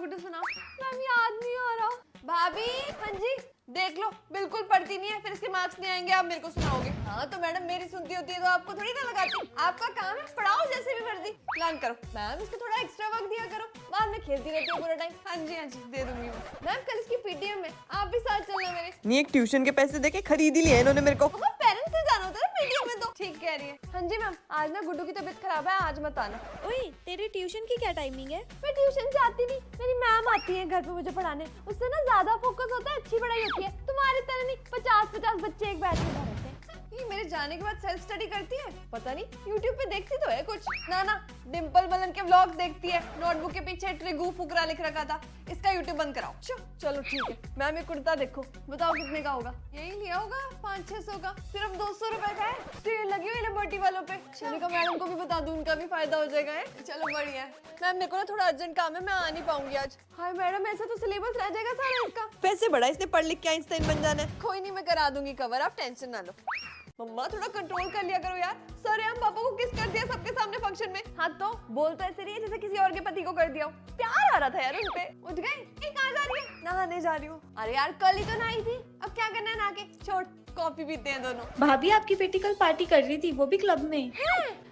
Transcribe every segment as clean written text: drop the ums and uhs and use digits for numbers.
गुड्डू सुनाओ। मैम याद नहीं आ रहा। भाभी, हाँ जी, देख लो बिल्कुल पढ़ती नहीं है, फिर इसके मार्क्स नहीं आएंगे, आप मेरे को सुनाओगे। हाँ तो मैडम मेरी सुनती होती है तो आपको थोड़ी ना लगाती। आपका काम है पढ़ाओ जैसे भी मर्जी, प्लान करो। मैम इसको थोड़ा एक्स्ट्रा वर्क दिया करो, बाद में खेलती रहती है पूरा टाइम। हाँ जी दे दूंगी मैम। कल इसकी पीटीएम है, आप भी साथ चलना मेरे। नहीं, एक ट्यूशन के पैसे देके खरीद ही लिए इन्होंने मेरे को। पेरेंट्स से जाना होता है पीटीएम में तो। ठीक कह रही है। हाँ जी मैम, आज ना गुड्डू की तबीयत खराब है, आज मत आना। ओए, तेरी ट्यूशन की क्या टाइमिंग है? मैं ट्यूशन जाती नहीं, मेरी मैम आती है घर पे मुझे पढ़ाने, उससे ना ज्यादा फोकस होता है, अच्छी पढ़ाई होती है। तुम्हारी तरह नहीं 50-50 बच्चे एक बैच में रहते हैं। ये मेरे जाने के बाद सेल्फ स्टडी करती है, पता नहीं यूट्यूब पे देखती तो है कुछ। ना डिम्पल मलन के व्लॉग देखती है, नोटबुक के पीछे ट्रिगू फुकरा लिख रखा था, इसका यूट्यूब बंद कराओ। चलो ठीक है। मैम ये कुर्ता देखो, बताओ कितने का होगा? यही लिया होगा 500-600 का, सिर्फ 200 रुपए का है। सेल लगी हुई लिबर्टी वालों पे। मैंने कहा मैडम को भी बता दूं, उनका भी फायदा हो जाएगा है। चलो बढ़िया है। मैम मेरे को ना थोड़ा अर्जेंट काम है, मैं आ नहीं पाऊंगी आज। हाय मैडम, ऐसा तो सिलेबस रह जाएगा सारा इसका। पैसे बढ़ा, इसने पढ़ लिख के आइंस्टाइन बन जाना है। कोई नहीं, मैं करा दूंगी कवर, आप टेंशन ना लो। मम्मा थोड़ा कंट्रोल कर लिया करो यार। सर हम पापा को किस कर दिया सबके सामने फंक्शन में। हाँ तो बोल तो ऐसे रही है जैसे किसी और के पति को कर दिया हो। प्यार आ रहा था यार उन पे। उठ गई? कहाँ जा रही है? नहाने जा रही हूँ। अरे यार कल ही तो नहाई थी, अब क्या करना है नहा के। छोड़, कॉफी पीते हैं दोनों। भाभी, आपकी बेटी कल पार्टी कर रही थी, वो भी क्लब में।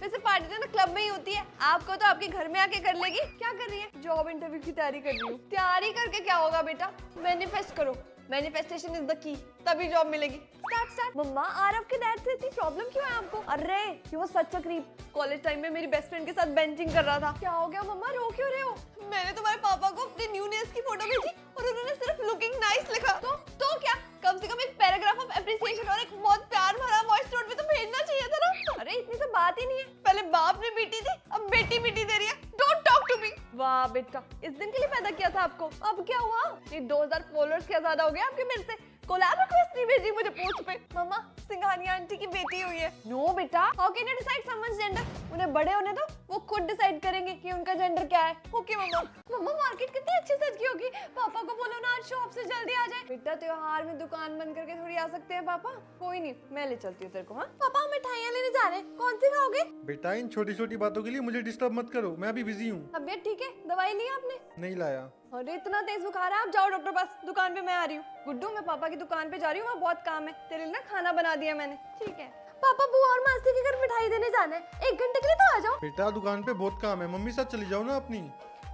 वैसे पार्टी तो ना क्लब में ही होती है, आपको तो आपके घर में आके कर लेगी। क्या कर रही है? जॉब इंटरव्यू की तैयारी कर रही हूँ। तैयारी करके क्या होगा बेटा, मैनिफेस्ट करो। मैनिफेस्टेशन इज द की, तभी जॉब मिलेगी। स्टार्ट। मम्मा आरव के डैड से इतनी प्रॉब्लम क्यों है आपको? अरे ये वो सच क्रीप, कॉलेज टाइम में मेरी बेस्ट फ्रेंड के साथ बेंचिंग कर रहा था। क्या हो गया मम्मा, रो क्यों रहे हो? मैंने तुम्हारे पापा को अपने न्यू नेल्स की फोटो भेजी और उन्होंने सिर्फ लुकिंग नाइस लिखा। तो क्या, कम से कम एक पैराग्राफ ऑफ एप्रिसिएशन और एक बहुत प्यार भरा वॉइस नोट भी तो भेजना चाहिए था ना। अरे इतनी तो बात ही नहीं है, पहले बाप ने बेटी दी, अब बेटी बेटी दे रही है। Don't talk to me. वाह बेटा, इस दिन के लिए पैदा किया था आपको, अब क्या हुआ? ये 2000 फॉलोअर्स क्या ज्यादा हो गया आपके मेरे से? कोलैब रिक्वेस्ट नहीं भेजी मुझे पोस्ट पे। मम्मा सिंघानी आंटी की बेटी हुई है। नो बेटा, how can you decide someone's gender? उन्हें बड़े होने दो, वो खुद डिसाइड करेंगे कि उनका जेंडर क्या है। ओके मम्मा। मम्मा मार्केट कितनी अच्छी सज गई होगी, पापा को बोलो ना आज शॉप से जल्दी आ जाए। बेटा त्योहार में दुकान बंद करके थोड़ी आ सकते हैं पापा? कोई नहीं, मैं ले चलती हूँ तेरे को। हाँ पापा, हम मिठाइयाँ लेने जा रहे हैं, कौन सी खाओगे? बेटा इन छोटी छोटी बातों के लिए मुझे डिस्टर्ब मत करो, मैं अभी बिजी हूँ। तबीयत ठीक है? दवाई ली आपने? नहीं लाया। अरे इतना तेज बुखार है, आप जाओ डॉक्टर पास, दुकान पे मैं आ रही हूँ। गुड्डू मैं पापा की दुकान पे जा रही हूँ, वहाँ बहुत काम है, तेरे लिए ना खाना बना दिया मैंने। ठीक है पापा, बुआ और मासी के घर मिठाई देने जाना है, 1 घंटे के लिए तो आ जाओ। बेटा दुकान पे बहुत काम है, मम्मी साथ चली जाओ ना अपनी।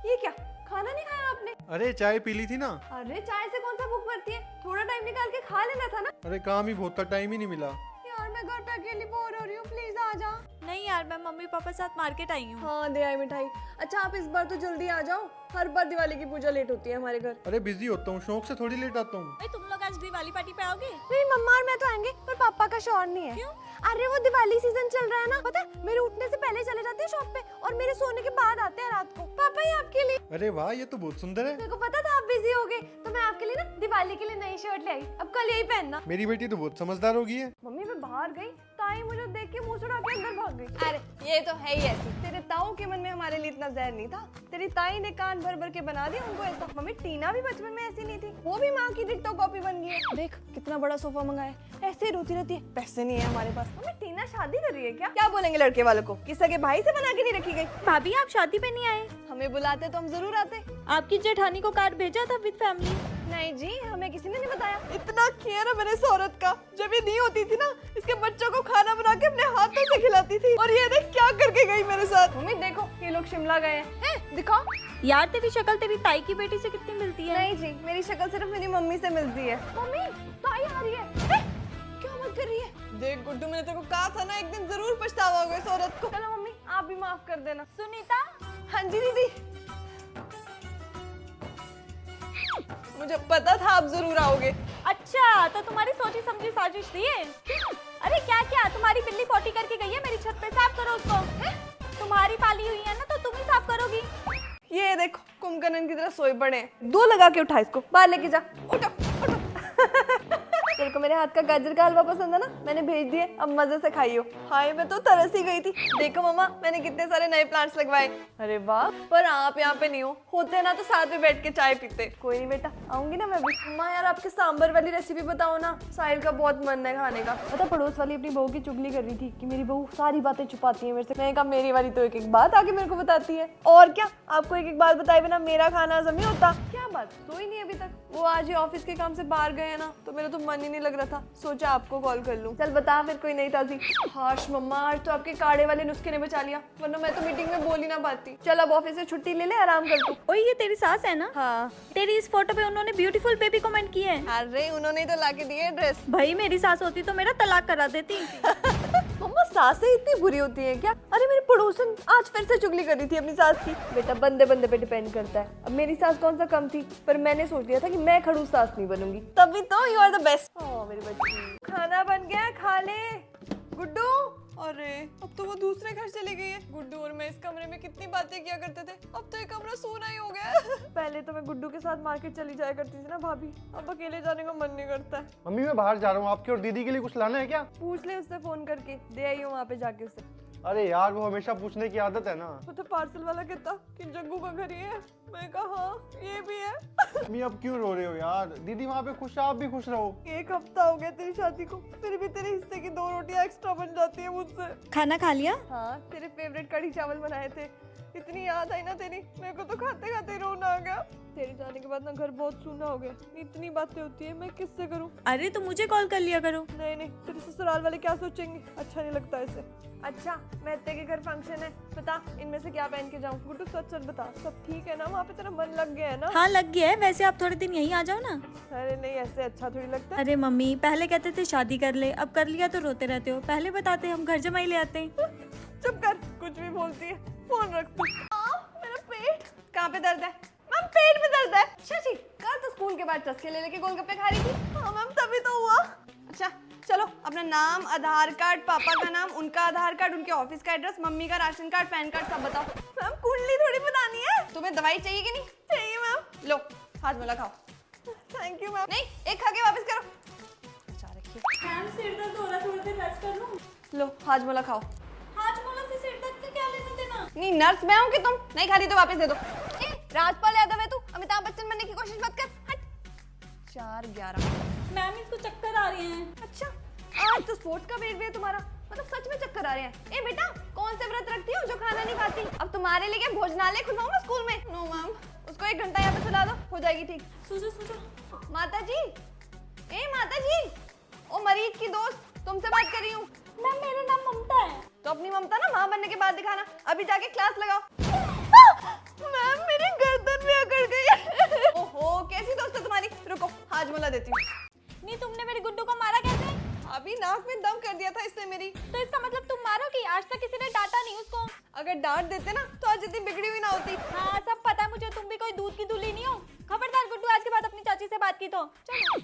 ये क्या, खाना नहीं खाया आपने? अरे चाय पी ली थी ना। अरे चाय से कौन सा भूख मरती है, थोड़ा टाइम निकाल के खा लेना था ना। अरे काम ही बहुत था, टाइम ही नहीं मिला। यार मैं घर पे अकेली बोर हो रही हूँ, प्लीज आ जा। नहीं यार, मैं मम्मी पापा साथ मार्केट आई हूँ। हाँ दे आई मिठाई। अच्छा आप इस बार तो जल्दी आ जाओ, हर बार दिवाली की पूजा लेट होती है हमारे घर। अरे बिजी होता हूँ, शौक से थोड़ी लेट आता हूँ। तुम लोग आज दिवाली पार्टी पे आओगे? नहीं मम्मा और मैं तो आएंगे, पर पापा का शौर नहीं है। क्यों? अरे वो दिवाली सीजन चल रहा है ना, पता है मेरे उठने से पहले चले जाते हैं शॉप पे और मेरे सोने के बाद आते हैं रात को। पापा ये आपके लिए। अरे वाह, ये तो बहुत सुंदर है। मेरे को पता था आप बिजी होगे, तो मैं आपके लिए ना दिवाली के लिए नई शर्ट ले आई, अब कल यही पहनना। मेरी बेटी तो बहुत समझदार हो गई है। मम्मी मैं बाहर गई, ताई मुझे देख के मुंह चढ़ा के अंदर भाग गई। अरे ये तो है ही ऐसी, तेरे ताऊ के मन में हमारे लिए इतना जहर नहीं था, तेरी ताई ने कान भर भर के बना दिया उनको ऐसा। मम्मी टीना भी बचपन में ऐसी नहीं थी, वो भी माँ की डिट्टो कॉपी बन गई है। देख कितना बड़ा सोफा मंगाया, ऐसे ही रोती रहती है, पैसे नहीं है हमारे पास। मम्मी टीना शादी कर रही है क्या? क्या बोलेंगे लड़के वालों को, किस के भाई से बना के नहीं रखी गई? भाभी, आप शादी पे नहीं आए? हमें बुलाते तो हम जरूर आते। आपकी जेठानी को कार्ड भेजा था विद फैमिली। नहीं जी, हमें किसी ने नहीं बताया। इतना केयर है मैंने इस औरत का, जब ये नहीं होती थी ना, इसके बच्चों को खाना बना के अपने हाथों से खिलाती थी, और ये देख क्या करके गई मेरे साथ। मम्मी देखो ये लोग शिमला गए हैं, दिखाओ। यार तेरी शक्ल तेरी ताई की बेटी से कितनी मिलती है। नहीं जी, मेरी शक्ल सिर्फ मेरी मम्मी से मिलती है। मम्मी ताई आ रही है। क्या मत कर रही है? देख गुड्डू, मैंने तेरे को कहा था ना, एक दिन जरूर पछतावा होगा इस औरत को। चलो मम्मी आप भी माफ कर देना। सुनीता। हाँ जी दीदी। मुझे पता था आप जरूर आओगे। अच्छा, तो तुम्हारी सोची समझी साजिश थी ये? अरे क्या क्या, तुम्हारी बिल्ली पोटी करके गई है मेरी छत पे, साफ करो उसको। तुम्हारी पाली हुई है ना, तो तुम ही साफ करोगी। ये देखो कुंभकर्ण की तरह सोए पड़े हैं, 2 लगा के उठा इसको, बाहर लेके जा। उठो उठो। तेरे को मेरे हाथ का गाजर का हलवा पसंद है ना, मैंने भेज दिए, अब मजे से खाइयो। हाय मैं तो तरस ही गई थी। देखो मम्मा मैंने कितने सारे नए प्लांट्स लगवाए। अरे वाह, पर आप यहाँ पे नहीं हो, होते ना तो साथ में बैठ के चाय पीते। कोई नहीं बेटा, आऊंगी ना मैं भी। अम्मा यार आपके सांबर वाली रेसिपी बताओ ना, साहिल का बहुत मन है खाने का। पता पड़ोस वाली अपनी बहू की चुगली कर रही थी कि मेरी बहू सारी बातें छुपाती है मेरे से। मैंने कहा मेरी वाली तो एक एक बात आके मेरे को बताती है। और क्या, आपको एक एक बात बताए बिना मेरा खाना हजम नहीं होता। क्या बात, सोई नहीं अभी तक? वो आज ही ऑफिस के काम से बाहर गए हैं ना, तो मेरा तो मन ही नहीं लग रहा था, सोचा आपको कॉल कर लूं। चल बता फिर कोई नई ताजी। हाश मम्मा, आज तो आपके काढ़े वाले नुस्खे ने बचा लिया, वरना मैं तो मीटिंग में बोल ही ना पाती। चल अब ऑफिस से छुट्टी ले ले, आराम कर तू। ओए ये तेरी सास है ना? हाँ। तेरी इस फोटो पे उन्होंने ब्यूटीफुल बेबी कमेंट किए है। अरे उन्होंने तो लाके दिए ड्रेस। भाई मेरी सास होती तो मेरा तलाक करा देती। मम्मा सासें इतनी बुरी होती हैं क्या? अरे मेरी पड़ोसन आज फिर से चुगली कर रही थी अपनी सास की। बेटा बंदे बंदे पे डिपेंड करता है। अब मेरी सास कौन सा कम थी, पर मैंने सोच लिया था कि मैं खड़ूस सास नहीं बनूंगी। तभी तो यू आर द बेस्ट। मेरी बच्ची, खाना बन गया, खा ले। गुड्डू, अरे अब तो वो दूसरे घर चली गई है। गुड्डू और मैं इस कमरे में कितनी बातें किया करते थे, अब तो ये कमरा सोना ही हो गया है। पहले तो मैं गुड्डू के साथ मार्केट चली जाया करती थी ना भाभी, अब अकेले जाने का मन नहीं करता है। मम्मी मैं बाहर जा रहा हूँ, आपकी और दीदी के लिए कुछ लाना है क्या? पूछ ले उससे फोन करके, दे आई हो वहाँ पे जाके उसे। अरे यार वो हमेशा पूछने की आदत है ना। वो तो पार्सल वाला कहता कि जग्गू का घर ही है। मैं कहा हाँ ये भी है। मम्मी अब क्यों रो रहे हो यार? दीदी वहाँ पे खुश है, आप भी खुश रहो। एक हफ्ता हो गया तेरी शादी को, फिर भी तेरे हिस्से की 2 रोटियां एक्स्ट्रा बन जाती है मुझसे। खाना खा लिया? हाँ, तेरे फेवरेट कढ़ी चावल बनाए थे, इतनी याद आई ना तेरी, मेरे को तो खाते खाते रोना आ गया। तेरे जाने के बाद ना घर बहुत सूना हो गया, इतनी बातें होती है, मैं किससे करूँ? अरे तो मुझे कॉल कर लिया करो। नहीं नहीं, तेरे ससुराल वाले क्या सोचेंगे, अच्छा नहीं लगता ऐसे। अच्छा महते के घर फंक्शन है, बता इनमें से क्या पहन के जाऊँ? गुड्डू सच सच बता, सब ठीक है ना? वहाँ पे तेरा मन लग गया है ना? हाँ लग गया है, वैसे आप थोड़े दिन यहीं आ जाओ ना। अरे नहीं, ऐसे अच्छा थोड़ी लगता है। अरे मम्मी पहले कहते थे शादी कर ले, अब कर लिया तो रोते रहते हो। पहले बताते हम घर जमाई ले आते। चुप कर, कुछ भी बोलती है। फोन रख तू। मेरा पेट कहाँ पे दर्द है? मैम पेट में दर्द है। शशि कल तो स्कूल के बाद चस्के ले लेके गोलगप्पे खा रही थी। हाँ मैम तभी तो हुआ। अच्छा चलो, अपना नाम, आधार कार्ड, पापा का नाम, उनका आधार कार्ड, उनके ऑफिस का एड्रेस, मम्मी का राशन कार्ड, पैन कार्ड सब बताओ। मैम कुंडली थोड़ी बतानी है। तुम्हें दवाई चाहिए कि नहीं चाहिए? मैम लो हाजमोला खाओ। Thank you ma'am. नहीं एक खा के वापस करो। अच्छा रखिए। मैम सिर दर्द हो रहा, थोड़ी देर रेस्ट कर लूं? लो हाजमोला खाओ। हाजमोला से सिर दर्द का क्या लेना देना? नहीं नर्स मैं हूँ कि तुम नहीं खा रही तो वापस दे दो। राजपाल यादव है तू, अमिताभ बच्चन बनने की कोशिश मत कर। हट। 4:11। मैम इसको चक्कर आ रहे हैं। अच्छा आज तो स्पोर्ट्स का वेट भी है तुम्हारा, मतलब सच में चक्कर आ रहे हैं। ए बेटा कौन से व्रत रखती हो जो खाना नहीं खाती? अब तुम्हारे लिए क्या भोजनालय खुलवाऊं मैं स्कूल में? नो मैम, उसको 1 घंटा यहाँ पे सुला दो, हो जाएगी ठीक। सोचो। माता जी, ए माता जी, ओ मरीज की दोस्त तुमसे बात कर रही हूँ। मैम मेरा नाम ममता है। तो अपनी ममता ना माँ बनने के बाद दिखाना, अभी जाके क्लास लगाओ। मैम मेरी गर्दन भी अकड़ गई। ओहो कैसी दोस्त है तुम्हारी, रुको हाजमोला देती हूँ। नहीं तुमने मेरी गुड्डू को मारा कैसे? अभी नाक में दम कर दिया था इसने मेरी। तो इसका मतलब तुम मारोगी? आज तक किसी ने डांटा नहीं उसको। अगर डांट देते ना तो आज इतनी बिगड़ी हुई ना होती। हाँ सब पता है मुझे, तुम भी कोई दूध की दूली नहीं हो। खबरदार गुड्डू आज के बाद अपनी चाची से बात की तो। चलो।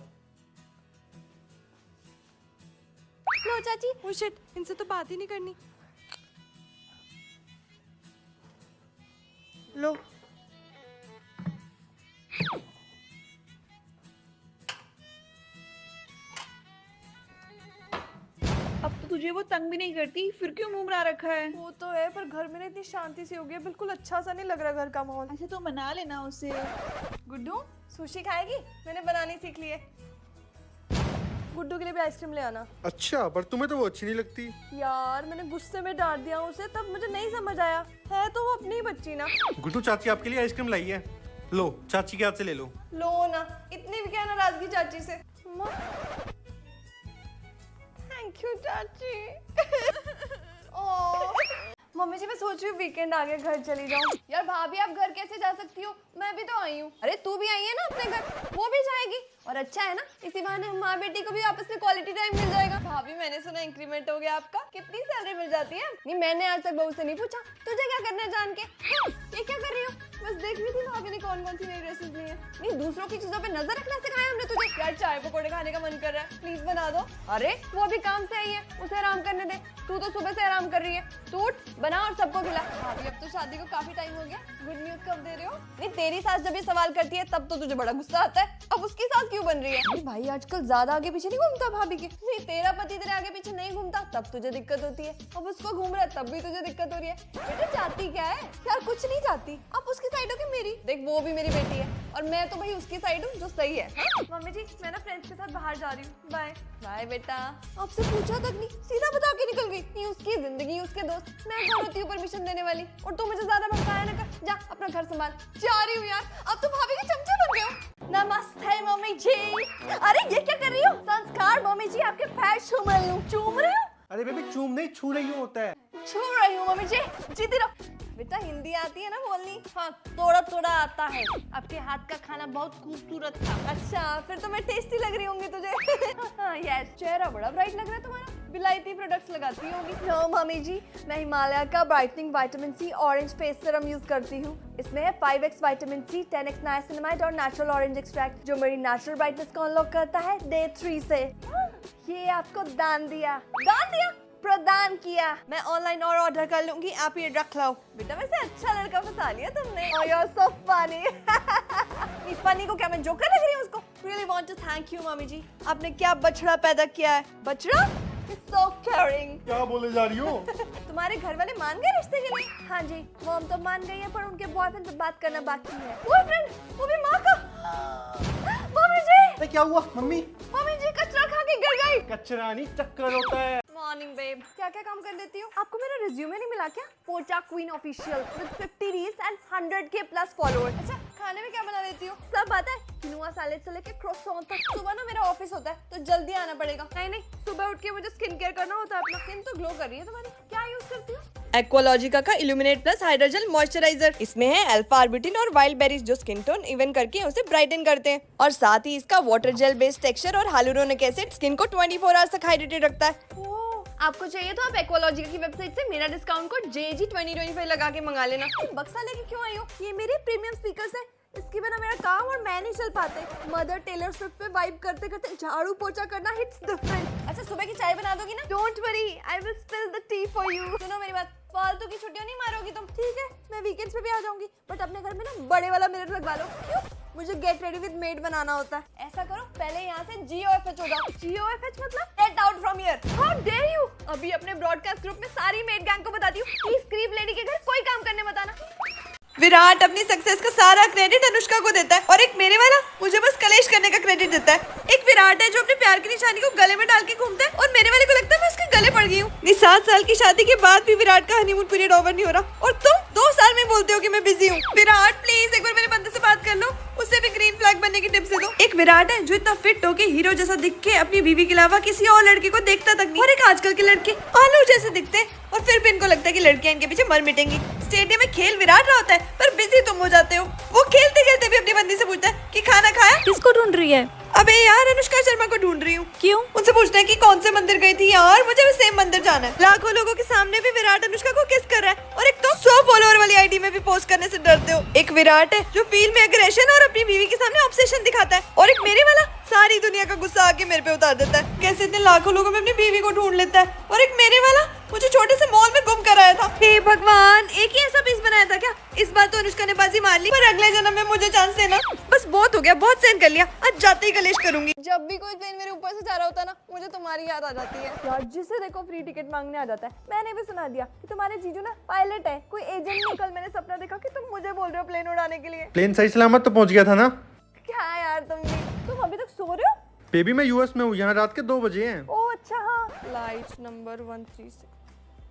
लो चाची। ओह शिट, इनसे तो बात ही नहीं करनी। लो अब तो तुझे वो तंग भी नहीं करती, फिर क्यों मुंह बना रखा है? वो तो है, पर घर में ना इतनी शांति सी हो गई है, बिल्कुल अच्छा सा नहीं लग रहा घर का माहौल। अच्छा तो मना लेना उसे। गुड्डू सुशी खाएगी? मैंने बनानी सीख ली है। गुड्डू के लिए भी आइसक्रीम ले आना। अच्छा पर तुम्हें तो वो अच्छी नहीं लगती। यार मैंने गुस्से में डांट दिया उसे, तब मुझे नहीं समझ आया, है तो वो अपनी ही बच्ची ना। गुड्डू चाची आपके लिए आइसक्रीम लाई है, लो चाची के हाथ से ले लो। लो ना, इतनी भी क्या नाराजगी चाची से। थैंक यू चाची। ओह मम्मी जी मैं सोच रही हूँ वीकेंड आ गया घर चली जाऊँ। यार भाभी आप घर कैसे जा सकती हो, मैं भी तो आई हूँ। अरे तू भी आई है ना अपने घर, वो भी जाएगी। और अच्छा है ना, इसी बहाने हम माँ बेटी को भी आपस में क्वालिटी टाइम मिल जाएगा। भाभी मैंने सुना इंक्रीमेंट हो गया आपका, कितनी सैलरी मिल जाती है? नहीं मैंने आज तक बहू से नहीं पूछा, तुझे क्या करना है जान के? ये क्या कर रही हो? बस देख रही थी भाभी ने कॉल कौन कौन सी नई ड्रेसेस ली हैं। नहीं, दूसरों की चीजों पे नजर रखना सिखाया हमने तुझे। यार चाय पकौड़े खाने का मन कर रहा है, प्लीज बना दो। अरे वो अभी काम से आई है, उसे आराम करने दे। तू तो सुबह से आराम कर रही है, तू उठ, बना और सबको खिला। भाभी अब तो शादी को काफी टाइम हो गया, गुड न्यूज कब दे रहे हो? नहीं, तेरी सास जब ये सवाल करती है तब तो तुझे बड़ा गुस्सा आता है, अब उसकी सास क्यों बन रही है? अरे भाई आजकल ज्यादा आगे पीछे नहीं घूमता भाभी के। नहीं, तेरा पति तेरे आगे पीछे नहीं घूमता तब तुझे दिक्कत होती है, अब उसको घूम रहा है तब भी तुझे दिक्कत हो रही है। बेटा चाहती क्या है? यार कुछ नहीं चाहती, आप उसकी साइड हो कि मेरी? देख वो भी मेरी बेटी है और मैं तो भाई उसकी साइड हूँ जो सही है। मम्मी जी मैं ना फ्रेंड्स के साथ बाहर जा रही हूँ, बाय। बाय बेटा। आपसे पूछा तक नहीं, सीधा बता के निकल गई। नहीं उसकी जिंदगी उसके दोस्त, मैं कौन होती हूँ परमिशन देने वाली? और तू मुझे ज्यादा भड़काया ना कर, जा अपना घर संभाल। जा रही हूँ यार, अब तो भाभी के चमचे बन गए हो। नमस्ते मम्मी जी। अरे ये क्या कर रही हो? संस्कार मम्मी जी, आपके पैर चूम रही हूँ। चूम रही हूँ? अरे बेबी चूम नहीं छू रही हूँ होता है। छू रही हूँ मम्मी जी, जीती रहो। बेटा हिंदी आती है ना बोलनी? हाँ थोड़ा थोड़ा आता है। आपके हाथ का खाना बहुत खूबसूरत था। अच्छा फिर तो मैं टेस्टी लग रही होंगी तुझे। यस, चेहरा बड़ा ब्राइट लग रहा है तुम्हारा। विलायती प्रोडक्ट्स लगाती होगी। नो मम्मी जी, मैं हिमालय का brightening vitamin C orange face serum use करती हूँ। इसमें है 5x vitamin C, 10x niacinamide और नेचुरल ऑरेंज एक्सट्रैक्ट, जो मेरी नेचुरल ब्राइटनेस को अनलॉक करता है डे 3 से। ये आपको दान दिया। दान दिया? प्रदान किया। मैं ऑनलाइन और ऑर्डर कर लूंगी, आप ये रख लो। बेटा वैसे अच्छा लड़का फंसा लिया तुमने। Oh, you're so funny. इस फनी को क्या मैं जोकर लग रही हूँ उसको? Really want to thank you mummy ji, आपने क्या बछड़ा पैदा किया है। बछड़ा? It's so caring. क्या बोले जा रही हो? तुम्हारे घर वाले मान गए रिश्ते के लिए? हाँ जी, मॉम तो मान गई है पर उनके बॉयफ्रेंड से बात करना बाकी है। बॉयफ्रेंड? वो भी माँ का? मम्मी जी, अरे क्या हुआ मम्मी? मम्मी जी कचरा खा के गिर गई। कचरा नहीं चक्कर होता है। मॉर्निंग बेब, क्या क्या काम कर लेती हो? आपको मेरा रिज्यूमे नहीं मिला क्या? पोचा queen official with 50 reels and 100K plus followers. अच्छा खाने में क्या बना लेती हो? सब आता है। किनुआ सैलेड से लेके क्रोसॉन तक। सुबह ना मेरा ऑफिस होता है तो जल्दी आना पड़ेगा। नहीं, सुबह उठ के मुझे स्किन केयर करना होता है अपना। स्किन तो ग्लो कर रही है तुम्हारी। क्या यूज करती हो? एक्वालॉजिका का इल्यूमिनेट प्लस हाइड्रोजल मॉइस्चराइजर। इसमें है अल्फा आर्बिटिन और वाइल्ड बेरीज जो स्किन टोन इवन करके उसे ब्राइटन करते हैं, और साथ ही इसका वाटर जेल बेस्ड टेक्सचर और हाइलुरोनिक एसिड स्किन को 24 आवर्स तक हाइड्रेटेड रखता है। आपको चाहिए तो आप एक्वालॉजिका की वेबसाइट से मेरा डिस्काउंट कोड JG2025 लगा के मंगा लेना। बक्सा लेके क्यों आई हो? ये मेरे प्रीमियम स्पीकर्स है, इसके बिना मेरा काम और मैं नहीं चल पाते। मदर टेलर स्विफ्ट पे वाइब करते करते झाड़ू पोछा करना हिट्स डिफरेंट। अच्छा सुबह की चाय बना दोगी ना? Don't worry, I will spill the T for you. सुनो मेरी बात, फालतू की छुट्टियां नहीं मारोगी तुम। ठीक है, मैं वीकेंड्स पे भी आ जाऊंगी, बट अपने घर में ना बड़े वाला मिरर लगवा लो। क्यों? मुझे गेट रेडी विद मेड बनाना होता है। ऐसा करो, पहले यहाँ से GOFH हो जाओ। GOFH मतलब? Get out from here. How dare you! अभी अपने ब्रॉडकास्ट ग्रुप में सारी मेड गैंग को बताती हूँ, प्लीज क्रीप लेडी के घर कोई काम करने मत आना। विराट अपनी सक्सेस का सारा क्रेडिट अनुष्का को देता है, और एक मेरे वाला मुझे बस कलेश करने का क्रेडिट देता है। एक विराट है जो अपने प्यार की निशानी को गले में डाल के घूमता है, और मेरे वाले को लगता है मैं उसके गले पड़ गई हूँ। 7 साल की शादी के बाद भी विराट का हनीमून पीरियड ओवर नहीं हो रहा, और तुम 2 साल में बोलते हो कि मैं बिजी हूँ। विराट प्लीज एक बार मेरे बंदे से बात कर लो, उससे भी ग्रीन फ्लैग बनने की टिप्स दे दो। एक विराट है जो इतना फिट होके हीरो जैसा दिख के अपनी बीवी के अलावा किसी और लड़के को देखता तक नहीं, और एक आजकल के लड़के आलू जैसे दिखते हैं, और फिर भी इनको लगता है कि लड़कियां इनके पीछे मर मिटेंगी। स्टेडियम में खेल विराट रहा होता है पर बिजी तुम हो जाते हो। वो खेलते खेलते भी अपनी बंदी से पूछता है कि खाना खाया? किसको ढूंढ रही है? अबे यार अनुष्का शर्मा को ढूंढ रही हूँ। क्यों? उनसे पूछना है कि कौन से मंदिर गई थी यार, मुझे भी सेम मंदिर जाना है। लाखों लोगों के सामने भी विराट अनुष्का को किस कर रहा है, और एक तुम 100 फॉलोअर वाली आईडी में भी पोस्ट करने से डरते हो। एक विराट है जो फील्ड में एग्रेशन और अपनी बीवी के सामने ऑब्सेशन दिखाता है, और एक मेरे वाला सारी दुनिया का गुस्सा आके मेरे पे उतार देता है। कैसे इतने लाखों लोगों में अपनी बीवी को ढूंढ लेता है, और एक मेरे वाला मुझे छोटे से मॉल में गुम कराया था। हे भगवान, एक ही ऐसा पीस बनाया था क्या? इस बार तो अनुष्का ने बाजी मार ली, पर अगले जन्म में मुझे चांस देना। बस बहुत हो गया, बहुत सहन कर लिया, आज जाते ही कलेश करूंगी। जब भी कोई प्लेन मेरे ऊपर से जा रहा होता है ना, मुझे तुम्हारी याद आ जाती है यार। जिसे देखो फ्री टिकट मांगने आ जाता है। मैंने भी सुना दिया कि तुम्हारे जीजू ना पायलट है, कोई एजेंट नहीं। कल मैंने सपना देखा कि तुम मुझे बोल रहे हो प्लेन उड़ाने के लिए। प्लेन सही सलामत तो पहुंच गया था ना? क्या यार तुम अभी तक सो रहे हो? बेबी मैं US में हूँ, यहाँ रात के 2 बजे हैं। ओह अच्छा हाँ। Flight number 136।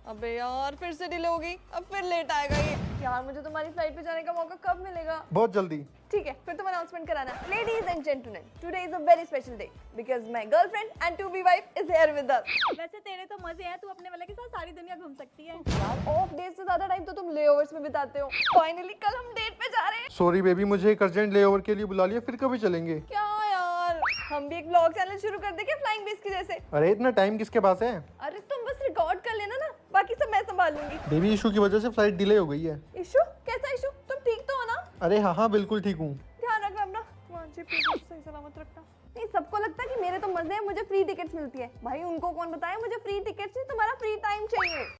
अबे यार फिर से डिले हो गई, अब फिर लेट आएगा ये। यार मुझे तुम्हारी फ्लाइट पे जाने का मौका कब मिलेगा? बहुत जल्दी। ठीक है, फिर तुम अनाउंसमेंट कराना। Ladies and gentleman, today is a very special day because my girlfriend and to be wife is here with us. वैसे तेरे तो मजे हैं, तू अपने वाले के साथ सारी दुनिया घूम सकती है। यार ऑफ डेज से ज्यादा टाइम तो तुम लेओवर्स में बिताते हो। फाइनली कल हम डेट पे जा रहे हैं। सॉरी बेबी, मुझे एक अर्जेंट लेओवर के लिए बुला लिया, फिर कभी चलेंगे? क्या यार, हम भी एक ब्लॉग चैनल शुरू कर देंगे फ्लाइंग बेस के जैसे। अरे इतना टाइम किसके पास है? अरे तुम बस रिकॉर्ड कर लेना ना, बाकी सब मैं संभाल लूंगी। बेबी इशू की वजह से फ्लाइट डिले हो गई है। इशू? कैसा इशू? तुम ठीक तो हो ना? अरे हाँ हाँ बिल्कुल ठीक हूँ। ध्यान रखना अपना, वहाँ से सही सलामत रखना। नहीं, सबको लगता है कि मेरे तो मजे हैं, मुझे फ्री टिकट्स मिलती है। भाई उनको कौन बताए मुझे फ्री टिकट्स नहीं, तुम्हारा फ्री टाइम चाहिए।